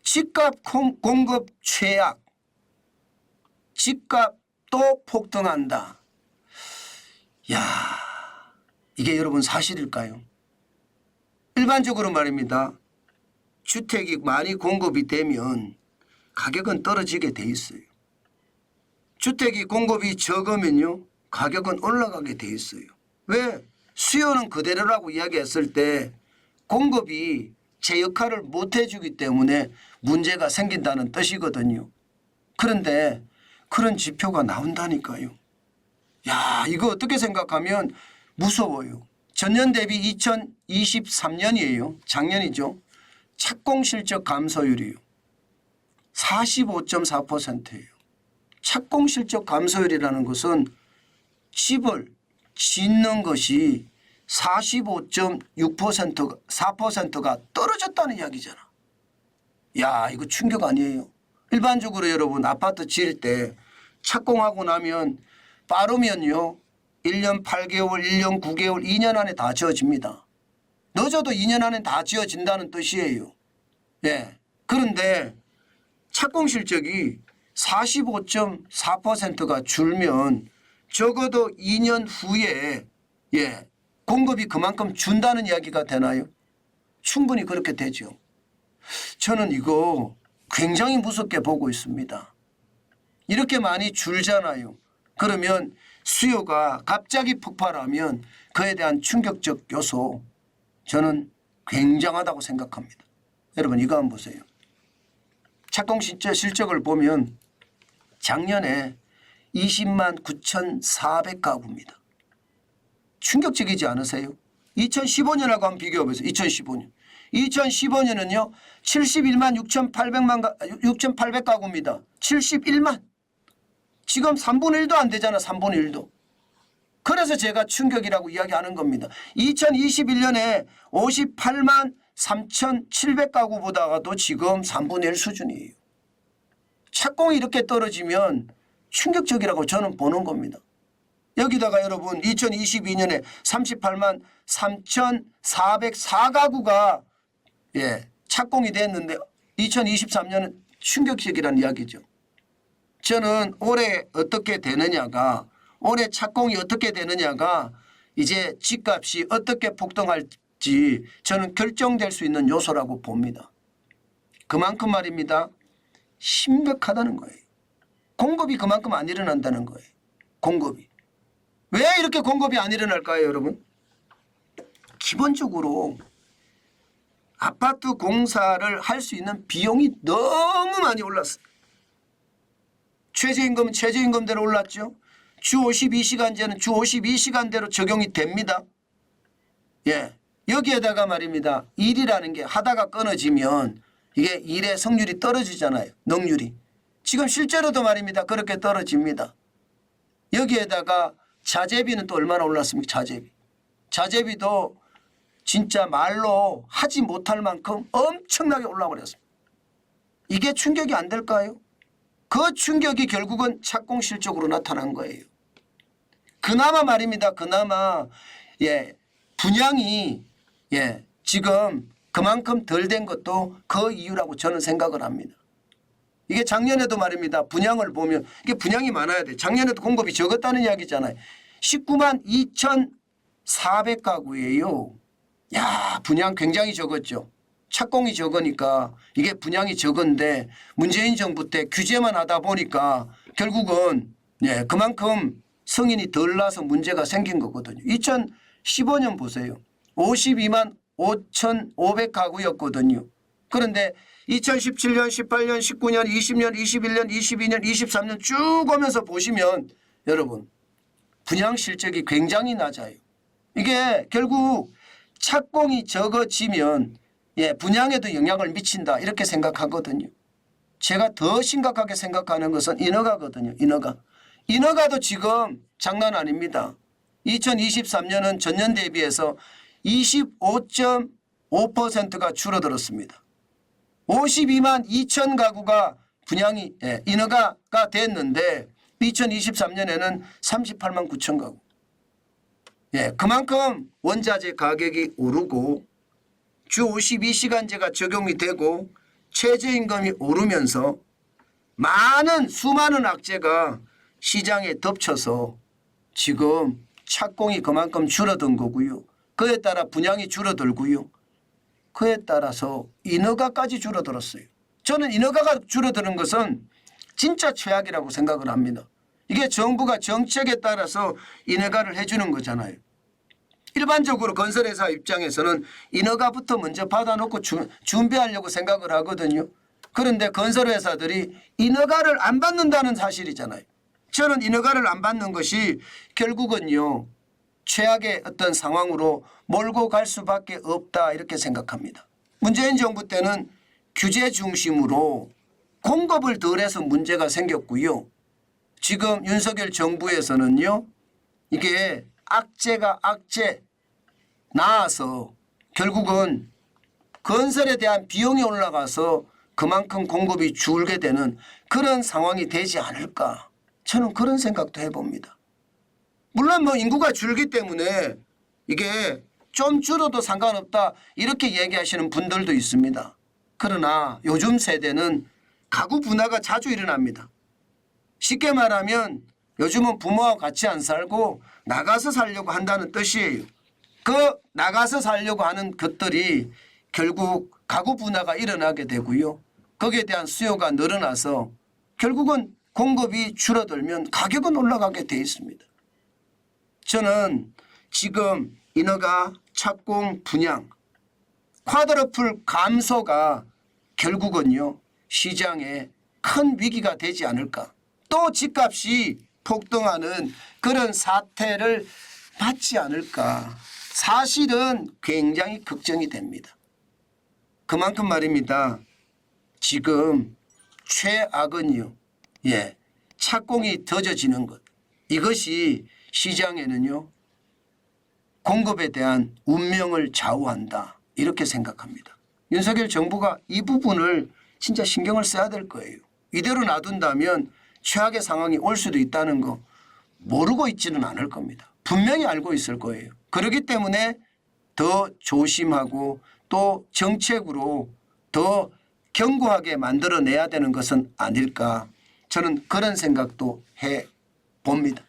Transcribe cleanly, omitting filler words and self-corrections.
집값 공급 최악, 집값 또 폭등한다. 야, 이게 여러분 사실일까요? 일반적으로 말입니다. 주택이 많이 공급이 되면 가격은 떨어지게 돼 있어요. 주택이 공급이 적으면요, 가격은 올라가게 돼 있어요. 왜? 수요는 그대로라고 이야기했을 때 공급이 제 역할을 못 해주기 때문에 문제가 생긴다는 뜻이거든요. 그런데 그런 지표가 나온다니까요. 야, 이거 어떻게 생각하면 무서워요. 전년 대비 2023년이에요. 작년이죠. 착공 실적 감소율이요. 45.4%예요. 착공 실적 감소율이라는 것은 집을 짓는 것이 45.6%가 4%가 떨어졌다는 이야기잖아. 야, 이거 충격 아니에요. 일반적으로 여러분 아파트 지을 때 착공하고 나면 빠르면요 1년 8개월, 1년 9개월, 2년 안에 다 지어집니다. 늦어도 2년 안에 다 지어진다는 뜻이에요. 예. 그런데 착공 실적이 45.4%가 줄면 적어도 2년 후에 공급이 그만큼 준다는 이야기가 되나요? 충분히 그렇게 되죠. 저는 이거 굉장히 무섭게 보고 있습니다. 이렇게 많이 줄잖아요. 그러면 수요가 갑자기 폭발하면 그에 대한 충격적 요소 저는 굉장하다고 생각합니다. 여러분 이거 한번 보세요. 착공 실적을 보면 작년에 20만 9,400가구입니다. 충격적이지 않으세요? 2015년하고 한번 비교해보세요. 2015년. 2015년은요 71만 6,800가구입니다. 71만. 지금 3분의 1도 안 되잖아. 3분의 1도. 그래서 제가 충격이라고 이야기하는 겁니다. 2021년에 58만 3,700가구보다도 지금 3분의 1 수준이에요. 착공이 이렇게 떨어지면 충격적이라고 저는 보는 겁니다. 여기다가 여러분 2022년에 38만 3,404가구가 착공이 됐는데 2023년은 충격적이라는 이야기죠. 저는 올해 어떻게 되느냐가 올해 착공이 어떻게 되느냐가 이제 집값이 어떻게 폭등할지 저는 결정될 수 있는 요소라고 봅니다. 그만큼 말입니다. 심각하다는 거예요. 공급이 그만큼 안 일어난다는 거예요. 공급이. 왜 이렇게 공급이 안 일어날까요, 여러분? 기본적으로 아파트 공사를 할 수 있는 비용이 너무 많이 올랐어요. 최저임금은 최저임금대로 올랐죠. 주 52시간제는 주 52시간대로 적용이 됩니다. 여기에다가 말입니다. 일이라는 게 하다가 끊어지면 이게 일의 성률이 떨어지잖아요. 능률이. 지금 실제로도 말입니다. 그렇게 떨어집니다. 여기에다가 자재비는 또 얼마나 올랐습니까? 자재비. 자재비도 진짜 말로 하지 못할 만큼 엄청나게 올라버렸습니다. 이게 충격이 안 될까요? 그 충격이 결국은 착공 실적으로 나타난 거예요. 그나마 말입니다. 그나마 분양이 지금 그만큼 덜 된 것도 그 이유라고 저는 생각을 합니다. 이게 작년에도 말입니다. 분양을 보면 이게 분양이 많아야 돼. 작년에도 공급이 적었다는 이야기잖아요. 19만 2,400가구예요. 야, 분양 굉장히 적었죠. 착공이 적으니까 이게 분양이 적은데 문재인 정부 때 규제만 하다 보니까 결국은 그만큼 성인이 덜 나서 문제가 생긴 거거든요. 2015년 보세요. 52만 5,500가구였거든요. 그런데 2017년, 18년, 19년, 20년, 21년, 22년, 23년 쭉 오면서 보시면 여러분 분양 실적이 굉장히 낮아요. 이게 결국 착공이 적어지면 분양에도 영향을 미친다 이렇게 생각하거든요. 제가 더 심각하게 생각하는 것은 인허가거든요. 인허가도 지금 장난 아닙니다. 2023년은 전년 대비해서 25.5%가 줄어들었습니다. 52만 2천 가구가 분양이 인허가가 됐는데 2023년에는 38만 9천 가구. 그만큼 원자재 가격이 오르고 주 52시간제가 적용이 되고 최저임금이 오르면서 수많은 악재가 시장에 덮쳐서 지금 착공이 그만큼 줄어든 거고요. 그에 따라 분양이 줄어들고요. 그에 따라서 인허가까지 줄어들었어요. 저는 인허가가 줄어드는 것은 진짜 최악이라고 생각을 합니다. 이게 정부가 정책에 따라서 인허가를 해주는 거잖아요. 일반적으로 건설회사 입장에서는 인허가부터 먼저 받아놓고 준비하려고 생각을 하거든요. 그런데 건설회사들이 인허가를 안 받는다는 사실이잖아요. 저는 인허가를 안 받는 것이 결국은요, 최악의 어떤 상황으로 몰고 갈 수밖에 없다 이렇게 생각합니다. 문재인 정부 때는 규제 중심으로 공급을 덜해서 문제가 생겼고요. 지금 윤석열 정부에서는요, 이게 악재가 나아서 결국은 건설에 대한 비용이 올라가서 그만큼 공급이 줄게 되는 그런 상황이 되지 않을까. 저는 그런 생각도 해봅니다. 물론 인구가 줄기 때문에 이게 좀 줄어도 상관없다 이렇게 얘기하시는 분들도 있습니다. 그러나 요즘 세대는 가구 분화가 자주 일어납니다. 쉽게 말하면 요즘은 부모와 같이 안 살고 나가서 살려고 한다는 뜻이에요. 그 나가서 살려고 하는 것들이 결국 가구 분화가 일어나게 되고요. 거기에 대한 수요가 늘어나서 결국은 공급이 줄어들면 가격은 올라가게 돼 있습니다. 저는 지금 인허가, 착공, 분양, 쿼드러플 감소가 결국은요, 시장에 큰 위기가 되지 않을까. 또 집값이 폭등하는 그런 사태를 맞지 않을까. 사실은 굉장히 걱정이 됩니다. 그만큼 말입니다. 지금 최악은요, 착공이 더뎌지는 것. 이것이 시장에는요, 공급에 대한 운명을 좌우한다. 이렇게 생각합니다. 윤석열 정부가 이 부분을 진짜 신경을 써야 될 거예요. 이대로 놔둔다면 최악의 상황이 올 수도 있다는 거 모르고 있지는 않을 겁니다. 분명히 알고 있을 거예요. 그렇기 때문에 더 조심하고 또 정책으로 더 견고하게 만들어내야 되는 것은 아닐까. 저는 그런 생각도 해 봅니다.